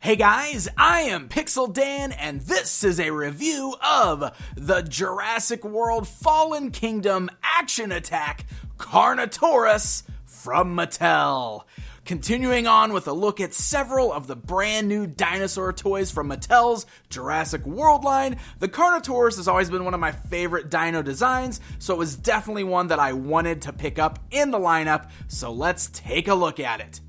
Hey guys, I am Pixel Dan, and this is a review of the Jurassic World Fallen Kingdom Action Attack Carnotaurus from Mattel. Continuing on with a look at several of the brand new dinosaur toys from Mattel's Jurassic World line, the Carnotaurus has always been one of my favorite dino designs, so it was definitely one that I wanted to pick up in the lineup, so let's take a look at it.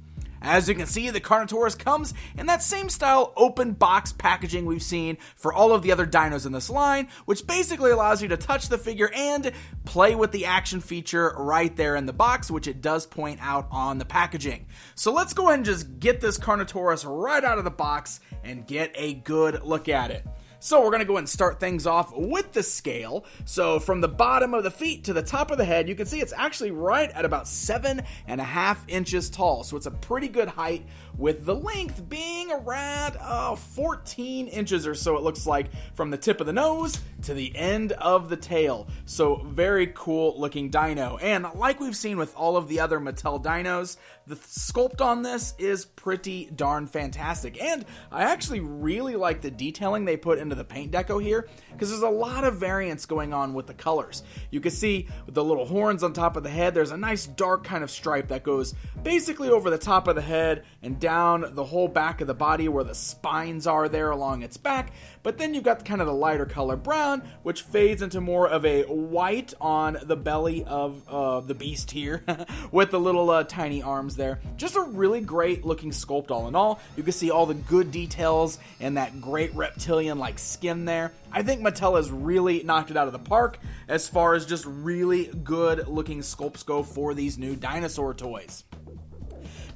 As you can see, the Carnotaurus comes in that same style open box packaging we've seen for all of the other dinos in this line, which basically allows you to touch the figure and play with the action feature right there in the box, which it does point out on the packaging. So let's go ahead and just get this Carnotaurus right out of the box and get a good look at it. So we're going to go ahead and start things off with the scale. So from the bottom of the feet to the top of the head, you can see it's actually right at about 7.5 inches tall. So it's a pretty good height, with the length being around 14 inches or so, it looks like, from the tip of the nose to the end of the tail. So very cool looking dino. And like we've seen with all of the other Mattel dinos, the sculpt on this is pretty darn fantastic. And I actually really like the detailing they put into the paint deco here, because there's a lot of variance going on with the colors. You can see with the little horns on top of the head, there's a nice dark kind of stripe that goes basically over the top of the head and down the whole back of the body where the spines are there along its back. But then you've got kind of the lighter color brown, which fades into more of a white on the belly of the beast here with the little tiny arms there. Just a really great looking sculpt all in all. You can see all the good details and that great reptilian like skin there. I think Mattel has really knocked it out of the park as far as just really good looking sculpts go for these new dinosaur toys.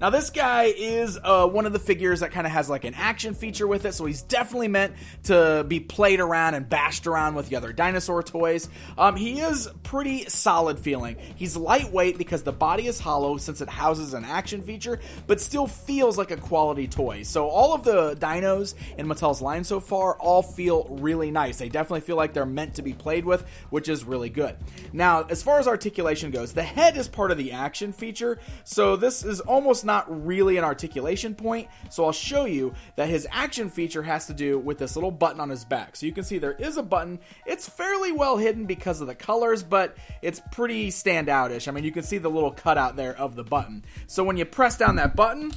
Now this guy is one of the figures that kind of has like an action feature with it, so he's definitely meant to be played around and bashed around with the other dinosaur toys. He is pretty solid feeling. He's lightweight because the body is hollow since it houses an action feature, but still feels like a quality toy. So all of the dinos in Mattel's line so far all feel really nice. They definitely feel like they're meant to be played with, which is really good. Now, as far as articulation goes, the head is part of the action feature, so this is almost not really an articulation point, so I'll show you that his action feature has to do with this little button on his back. So you can see there is a button. It's fairly well hidden because of the colors, but it's pretty standout-ish. I mean, you can see the little cutout there of the button. So when you press down that button,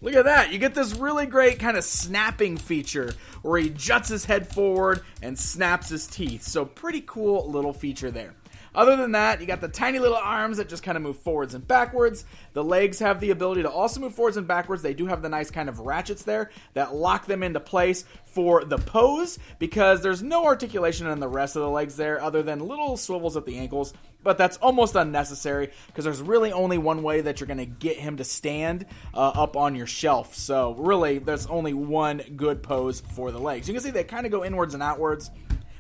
look at that. You get this really great kind of snapping feature where he juts his head forward and snaps his teeth. So pretty cool little feature there. Other than that, you got the tiny little arms that just kind of move forwards and backwards. The legs have the ability to also move forwards and backwards. They do have the nice kind of ratchets there that lock them into place for the pose, because there's no articulation in the rest of the legs there other than little swivels at the ankles. But that's almost unnecessary because there's really only one way that you're going to get him to stand up on your shelf. So really, there's only one good pose for the legs. You can see they kind of go inwards and outwards,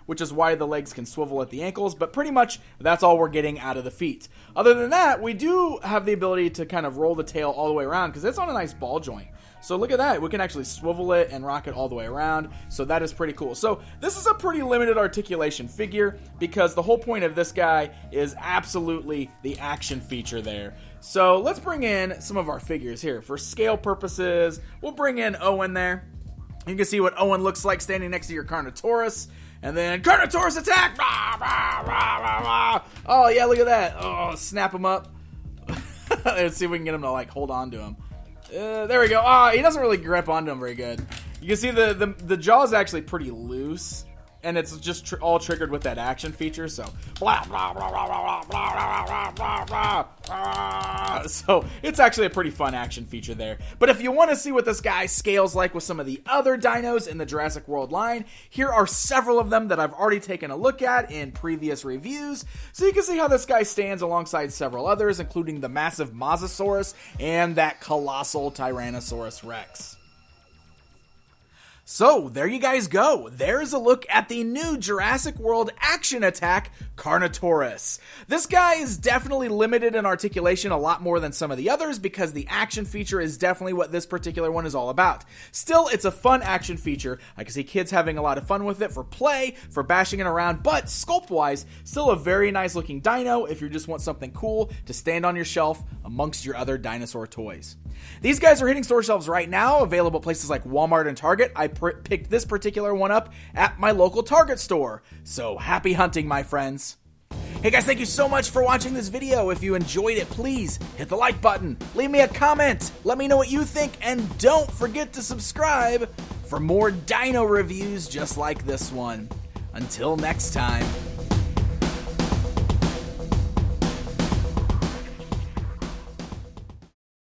which is why the legs can swivel at the ankles, but pretty much that's all we're getting out of the feet. Other than that, we do have the ability to kind of roll the tail all the way around because it's on a nice ball joint. So look at that. We can actually swivel it and rock it all the way around. So that is pretty cool. So this is a pretty limited articulation figure because the whole point of this guy is absolutely the action feature there. So let's bring in some of our figures here. For scale purposes, we'll bring in Owen there. You can see what Owen looks like standing next to your Carnotaurus. And then Carnotaurus attack! Rah, rah, rah, rah, rah. Oh, yeah, look at that. Oh, snap him up. Let's see if we can get him to, like, hold on to him. There we go. Oh, he doesn't really grip onto him very good. You can see the jaw is actually pretty loose, and it's just all triggered with that action feature, so blah, blah, blah, blah, blah, blah, blah, blah, blah, blah. So it's actually a pretty fun action feature there. But if you want to see what this guy scales like with some of the other dinos in the Jurassic World line, here are several of them that I've already taken a look at in previous reviews, so you can see how this guy stands alongside several others, including the massive Mosasaurus and that colossal Tyrannosaurus Rex. So, there you guys go. There's a look at the new Jurassic World Action Attack Carnotaurus. This guy is definitely limited in articulation a lot more than some of the others because the action feature is definitely what this particular one is all about. Still, it's a fun action feature. I can see kids having a lot of fun with it for play, for bashing it around, but sculpt-wise, still a very nice looking dino if you just want something cool to stand on your shelf amongst your other dinosaur toys. These guys are hitting store shelves right now, available at places like Walmart and Target. I picked this particular one up at my local Target store. So happy hunting, my friends. Hey guys, thank you so much for watching this video. If you enjoyed it, please hit the like button, leave me a comment, let me know what you think, and don't forget to subscribe for more dino reviews just like this one. Until next time.